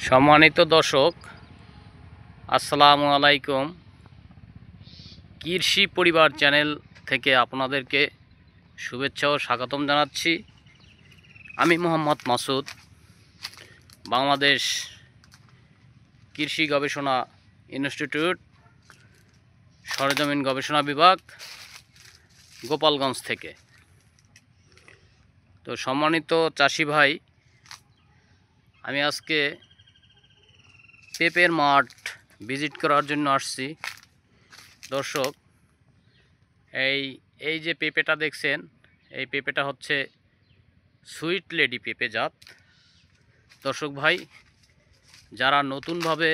সম্মানিত দর্শক, আসসালামু আলাইকুম। কৃষি পরিবার চ্যানেল থেকে আপনাদেরকে শুভেচ্ছা ও স্বাগতম জানাচ্ছি। আমি মোহাম্মদ মাসুদ, বাংলাদেশ কৃষি গবেষণা ইনস্টিটিউট, সরেজমিন গবেষণা বিভাগ, গোপালগঞ্জ থেকে। তো সম্মানিত চাষি ভাই, আমি আজকে পেঁপের মাঠ ভিজিট করার জন্য আসছি। দর্শক, এই যে পেঁপেটা দেখছেন, এই পেঁপেটা হচ্ছে সুইট লেডি পেঁপে জাত। দর্শক ভাই, যারা নতুনভাবে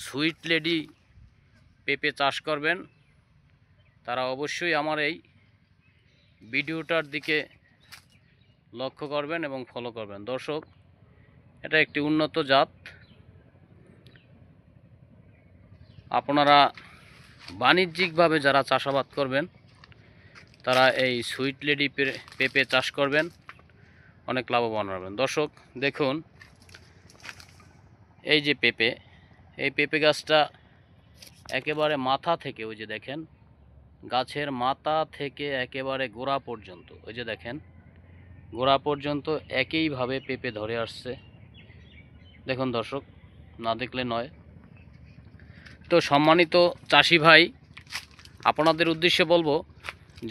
সুইট লেডি পেঁপে চাষ করবেন, তারা অবশ্যই আমার এই ভিডিওটার দিকে লক্ষ্য করবেন এবং ফলো করবেন। দর্শক, এটা একটি উন্নত জাত। আপনারা বাণিজ্যিকভাবে যারা চাষাবাদ করবেন, তারা এই সুইট লেডি পেঁপে চাষ করবেন, অনেক লাভবান হবেন। দর্শক দেখুন, এই যে পেঁপে, এই পেঁপে গাছটা একেবারে মাথা থেকে, ওই যে দেখেন, গাছের মাথা থেকে একেবারে গোড়া পর্যন্ত, ওই যে দেখেন, গোড়া পর্যন্ত একইভাবে পেঁপে ধরে আসছে। দেখুন দর্শক, না দেখলে নয়। তো সম্মানিত চাষি ভাই, আপনাদের উদ্দেশ্যে বলবো,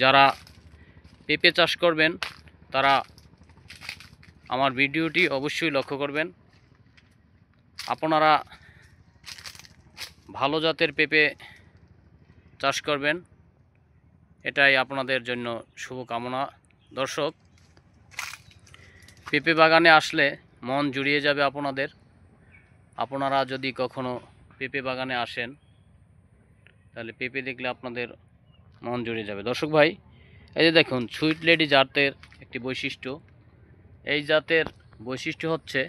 যারা পেঁপে চাষ করবেন তারা আমার ভিডিওটি অবশ্যই লক্ষ্য করবেন। আপনারা ভালো জাতের পেঁপে চাষ করবেন, এটাই আপনাদের জন্য শুভকামনা। দর্শক, পেঁপে বাগানে আসলে মন জুড়িয়ে যাবে আপনাদের। আপনারা যদি কখনো পেঁপে বাগানে আসেন, তাহলে পেঁপে দেখলে আপনাদের মন জুড়িয়ে যাবে। দর্শক ভাই, এই যে দেখুন, সুইট লেডি জাতের একটি বৈশিষ্ট্য, এই জাতের বৈশিষ্ট্য হচ্ছে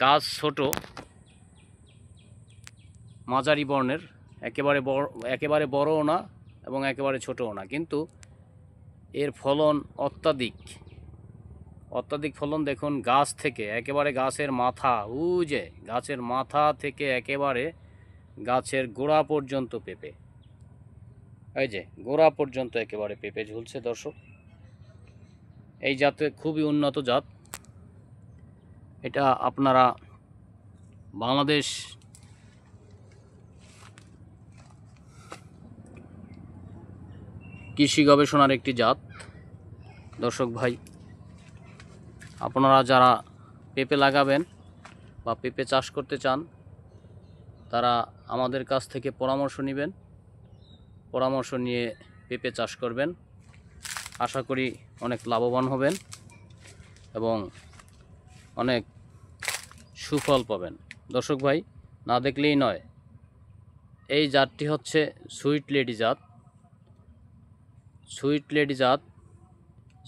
গাছ ছোট, মাঝারি বর্ণের, একেবারে বড়ও না এবং একেবারে ছোটও না, কিন্তু এর ফলন অত্যাধিক ফলন। দেখুন, গাছ থেকে একেবারে গাছের মাথা, গাছের মাথা থেকে একেবারে গাছের গোড়া পর্যন্ত পেঁপে, এই যে গোড়া পর্যন্ত একেবারে পেঁপে ঝুলছে। দর্শক, এই জাতে খুবই উন্নত জাত। এটা আপনারা বাংলাদেশ কৃষি গবেষণার একটি জাত। দর্শক ভাই, আপনারা যারা পেঁপে লাগাবেন বা পেঁপে চাষ করতে চান, তারা আমাদের কাছ থেকে পরামর্শ নেবেন। পরামর্শ নিয়ে পেঁপে চাষ করবেন, আশা করি অনেক লাভবান হবেন এবং অনেক সুফল পাবেন। দর্শক ভাই, না দেখলেই নয়, এই জাতটি হচ্ছে সুইট লেডি জাত। সুইট লেডি জাত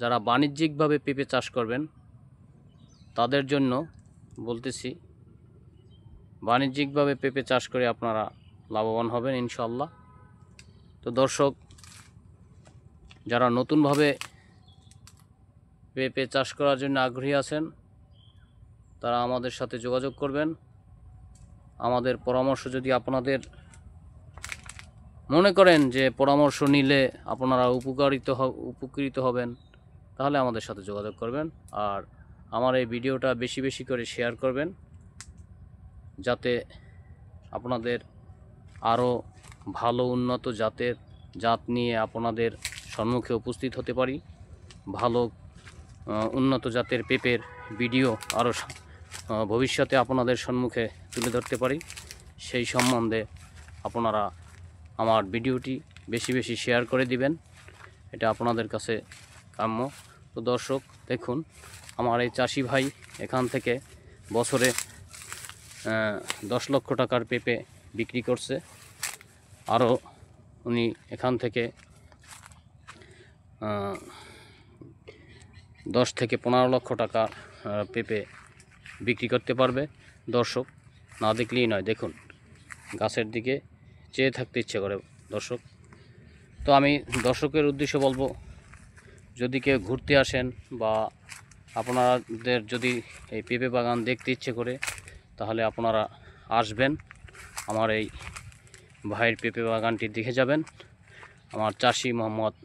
যারা বাণিজ্যিকভাবে পেঁপে চাষ করবেন, তাদের জন্য বলতেছি, বাণিজ্যিকভাবে পেঁপে চাষ করে আপনারা লাভবান হবেন ইনশাল্লাহ। তো দর্শক, যারা নতুনভাবে পেঁপে চাষ করার জন্য আগ্রহী আছেন, তারা আমাদের সাথে যোগাযোগ করবেন। আমাদের পরামর্শ যদি আপনাদের মনে করেন যে পরামর্শ নিলে আপনারা উপকৃত হবেন, তাহলে আমাদের সাথে যোগাযোগ করবেন। আর আমার এই ভিডিওটা বেশি বেশি করে শেয়ার করবেন, যাতে আপনাদের আরও ভালো উন্নত জাত নিয়ে আপনাদের সম্মুখে উপস্থিত হতে পারি। ভালো উন্নত জাতের পেঁপের ভিডিও আরও ভবিষ্যতে আপনাদের সম্মুখে তুলে ধরতে পারি। সেই সম্বন্ধে আপনারা আমার ভিডিওটি বেশি বেশি শেয়ার করে দিবেন, এটা আপনাদের কাছে কাম্য। তো দর্শক দেখুন, আমার এই চাষি ভাই এখান থেকে বছরে 10 লক্ষ টাকার পেঁপে বিক্রি করছে। আরও উনি এখান থেকে 10 থেকে 15 লক্ষ টাকা পেঁপে বিক্রি করতে পারবে। দর্শক, না দেখলেই নয়, দেখুন, গাছের দিকে চেয়ে থাকতে ইচ্ছে করে। দর্শক, তো আমি দর্শকের উদ্দেশ্যে বলবো, যদি কেউ ঘুরতে আসেন বা আপনাদের যদি এই পেঁপে বাগান দেখতে ইচ্ছে করে, তাহলে আপনারা আসবেন, আমার এই ভাইয়ের পেঁপে বাগানটি দেখে যাবেন। আমার চাষি মোহাম্মদ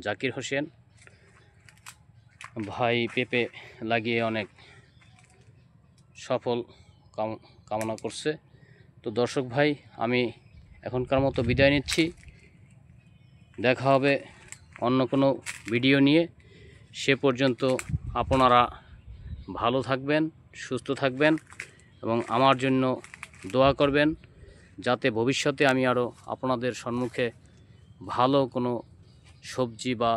জাকির হোসেন ভাই পেঁপে লাগিয়ে অনেক সফল কামনা করছে। তো দর্শক ভাই, আমি এখনকার মতো বিদায় নিচ্ছি। দেখা হবে অন্য কোনো ভিডিও নিয়ে। সে পর্যন্ত আপনারা ভালো থাকবেন, সুস্থ থাকবেন এবং আমার জন্য দোয়া করবেন, যাতে ভবিষ্যতে আমি আরও আপনাদের সম্মুখে ভালো কোনো সবজি বা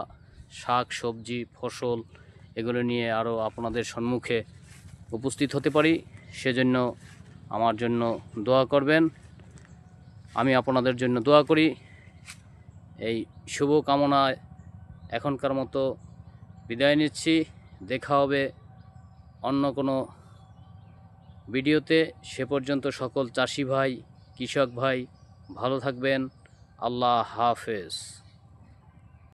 শাক সবজি ফসল এগুলো নিয়ে আরও আপনাদের সম্মুখে উপস্থিত হতে পারি। সেজন্য আমার জন্য দোয়া করবেন। আমি আপনাদের জন্য দোয়া করি। এই শুভ কামনায় এখনকার মতো বিদায় নিচ্ছি। দেখা হবে অন্য কোনো ভিডিওতে। সে পর্যন্ত সকল চাষি ভাই, কৃষক ভাই ভালো থাকবেন। আল্লাহ হাফেজ।